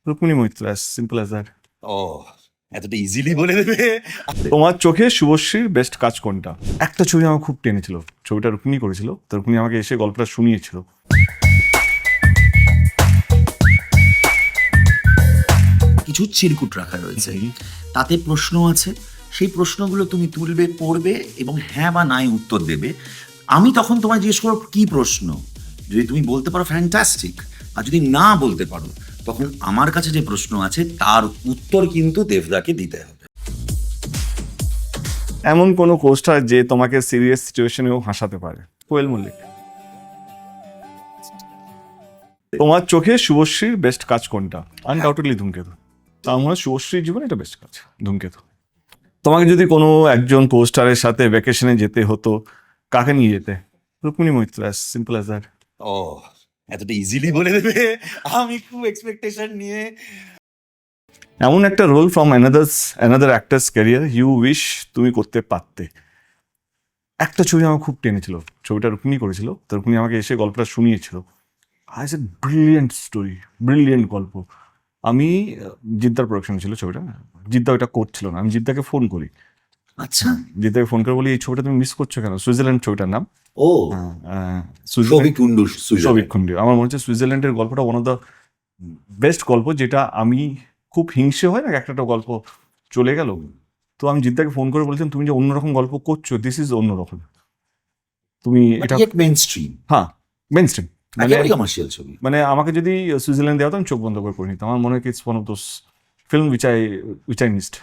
Rukmini Moitra, as simple as that. ও, এতটা easily বলে দেবে? তোমার চোখে শুভশ্রীর বেস্ট কাজ কোনটা? একটা ছবি আমার খুব টেনেছিল, ছবিটা রুক্মিণী করেছিল, তো রুক্মিণী আমাকে এসে গল্পটা শুনিয়েছিল। কিছু চিরকুট রাখা রয়েছে, তাতে প্রশ্ন আছে। সেই প্রশ্নগুলো তুমি তুলবে, পড়বে এবং হ্যাঁ বা নাই উত্তর দেবে। আমি তখন তোমায় জিজ্ঞেস করবো কি প্রশ্ন। যদি তুমি বলতে পারো ফ্যান্টাস্টিক, আর যদি না বলতে পারো তখন আমার কাছে যে প্রশ্ন আছে তার উত্তর কিন্তু দেবদাকে দিতে হবে। এমন কোনো কোস্টার যে তোমাকে সিরিয়াস সিচুয়েশনেও হাসাতে পারে? কোয়েল মল্লিক। তোমার চোখে শুভশ্রীর বেস্ট কাজ কোনটা? আনডাউটেডলি ধূমকেতু। আমার মনে হয় শুভশ্রীর জীবনে এটা বেস্ট কাজ, ধূমকেতু। তোমাকে যদি কোনো একজন কোস্টারের সাথে ভ্যাকেশনে যেতে হতো, কাকে নিয়ে যেতে? Rukmini Moitra, as simple as that. ও, এতটা ইজিলি বলে দেবে? আমি খুব এক্সপেকটেশন নিয়ে। এমন একটা role from another actors career you wish তুমি করতে পারতে। একটা ছবি আমার খুব টেনেছিল, ছবিটা রুক্মিণী করেছিল, তো রুক্মিণী আমাকে এসে গল্পটা শুনিয়েছিল। আজ এ ব্রিলিয়েন্ট স্টোরি, ব্রিলিয়েন্ট গল্প। আমি জিদ্দার প্রোডাকশন ছিল ছবিটা, জিদ্দা ওইটা করছিল না, আমি জিদ্দাকে ফোন করি। আচ্ছা, জিদ্দাকে ফোন করে বলি এই ছবিটা তুমি মিস করছো কেন? সুইজারল্যান্ড ছবিটার নাম। ও সুইজারল্যান্ড, কুন্ডু সৌভিক খুন্ডি। আমার মনে হচ্ছে সুইজারল্যান্ডের গল্পটা ওয়ান অফ দ্য বেস্ট গল্প, যেটা আমি খুব হিংসে হয় না একটা গল্প চলে গেল। তো আমি জিদ্দাকে ফোন করে বলছিলাম তুমি যে অন্যরকম গল্প করছো, দিস ইজ অন্যরকম। তুমি এটা, মেইন স্ট্রিম, হ্যাঁ, মেন স্ট্রিম, কমার্শিয়াল ছবি। মানে আমাকে যদি সুইজারল্যান্ড দেওয়া হতো আমি চোখ বন্ধ করে নিতাম। আমার মনে হয় it's one of those film which I missed.